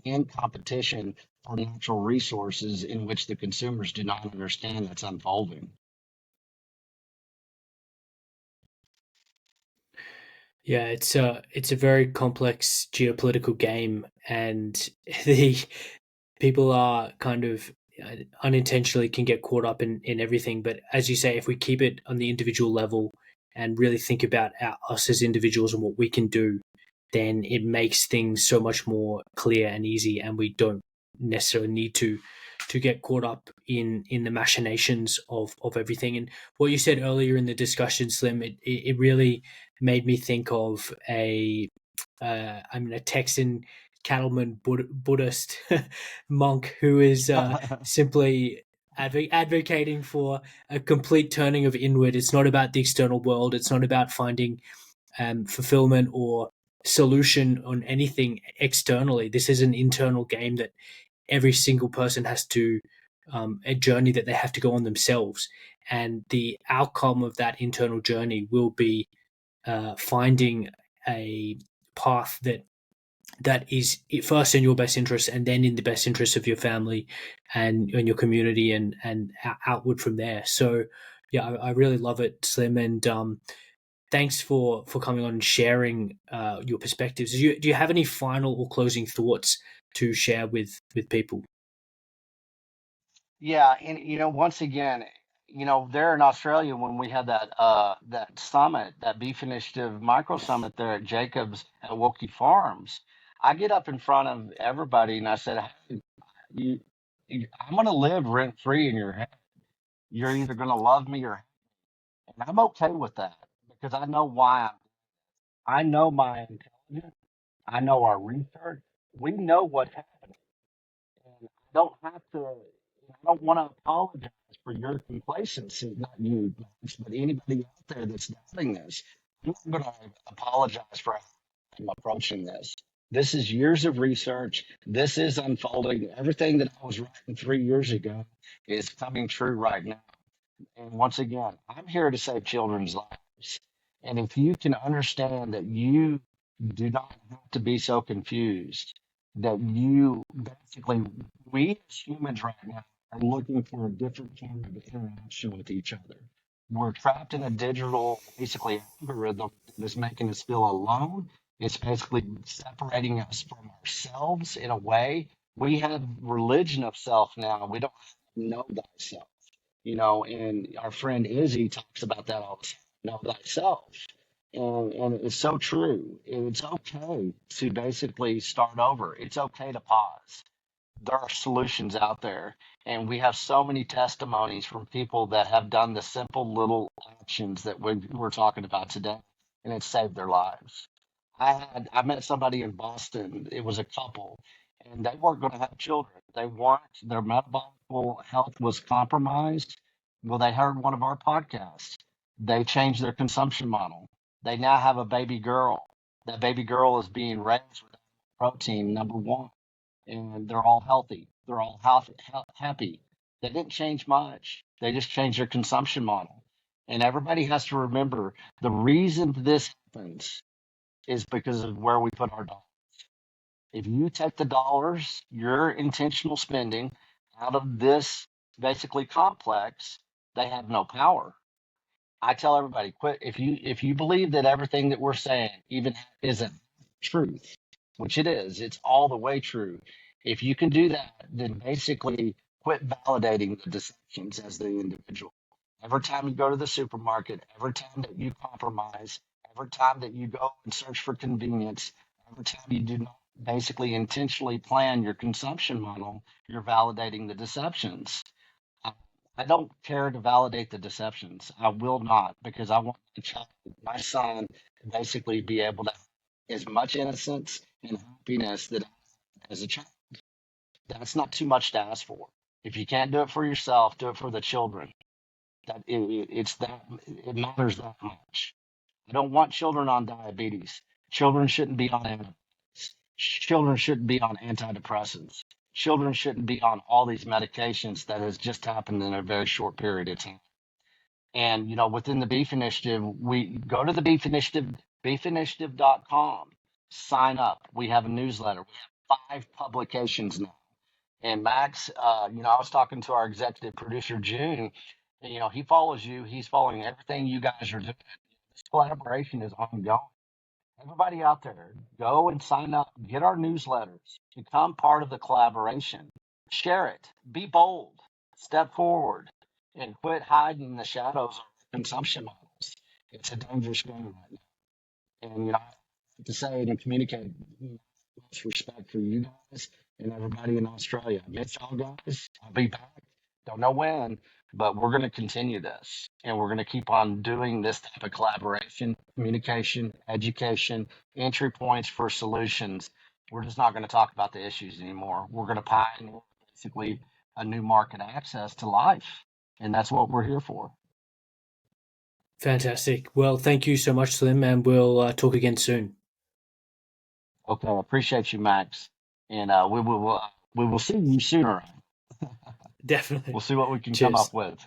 in competition for natural resources in which the consumers do not understand that's unfolding. Yeah, it's a very complex geopolitical game, and the people are kind of unintentionally can get caught up in everything. But as you say, if we keep it on the individual level and really think about us as individuals and what we can do, then it makes things so much more clear and easy, and we don't necessarily need to get caught up in the machinations of everything. And what you said earlier in the discussion, Slim, it really made me think of a Texan cattleman Buddhist monk who is simply advocating for a complete turning of inward. It's not about the external world. It's not about finding fulfillment or solution on anything externally. This is an internal game that every single person has to a journey that they have to go on themselves, and the outcome of that internal journey will be finding a path that is first in your best interest and then in the best interest of your family and your community and outward from there. So yeah, I really love it, Slim, and thanks for coming on and sharing your perspectives. Do you have any final or closing thoughts to share with people? Yeah, and once again, there in Australia when we had that summit, that beef initiative micro summit there at Jacobs at Wilkie Farms, I get up in front of everybody and I said, "Hey, I'm going to live rent free in your head. You're either going to love me or," and I'm okay with that because I know why I know my intelligence. I know our research. We know what happened. And I don't have to, I don't want to apologize for your complacency, not you, Max, but anybody out there that's doubting this. I'm not going to apologize for how I'm approaching this. This is years of research. This is unfolding. Everything that I was writing 3 years ago is coming true right now. And once again, I'm here to save children's lives. And if you can understand that you do not have to be so confused, that you basically, we as humans right now are looking for a different kind of interaction with each other. We're trapped in a digital, basically, algorithm that is making us feel alone. It's basically separating us from ourselves in a way. We have religion of self now. We don't know thyself, and our friend Izzy talks about that all the time. Know thyself. And it's so true. It's okay to basically start over. It's okay to pause. There are solutions out there. And we have so many testimonies from people that have done the simple little actions that we're talking about today, and it saved their lives. I met somebody in Boston. It was a couple, and they weren't going to have children. They weren't. Their metabolic health was compromised. Well, they heard one of our podcasts. They changed their consumption model. They now have a baby girl. That baby girl is being raised with protein, number one, and they're all healthy. They're all happy. They didn't change much. They just changed their consumption model. And everybody has to remember the reason this happens is because of where we put our dollars. If you take the dollars, your intentional spending out of this basically complex, they have no power. I tell everybody, quit if you believe that everything that we're saying even isn't truth, which it is, it's all the way true. If you can do that, then basically quit validating the deceptions as the individual. Every time you go to the supermarket, every time that you compromise, every time that you go and search for convenience, every time you do not basically intentionally plan your consumption model, you're validating the deceptions. I, I don't care to validate the deceptions. I will not because I want my child, my son, to basically be able to have as much innocence and happiness that I had as a child. That's not too much to ask for. If you can't do it for yourself, do it for the children. It's that it matters that much. I don't want children on diabetes. Children shouldn't be on antibiotics. Children shouldn't be on antidepressants. Children shouldn't be on all these medications that has just happened in a very short period of time. And within the Beef Initiative, we go to the Beef Initiative, beefinitiative.com, sign up. We have a newsletter. We have 5 publications now. And Max, I was talking to our executive producer June. And, he follows you. He's following everything you guys are doing. This collaboration is ongoing. Everybody out there, go and sign up, get our newsletters, become part of the collaboration, share it, be bold, step forward, and quit hiding in the shadows of consumption models. It's a dangerous game right now. And, I have to say it and communicate much respect for you guys and everybody in Australia. Miss y'all guys. I'll be back. Don't know when, but we're going to continue this and we're going to keep on doing this type of collaboration, communication, education, entry points for solutions. We're just not going to talk about the issues anymore. We're going to pioneer basically a new market access to life. And that's what we're here for. Fantastic. Well, thank you so much, Slim, and we'll talk again soon. Okay, I appreciate you, Max. And we will see you sooner. Definitely. We'll see what we can come Cheers. up with.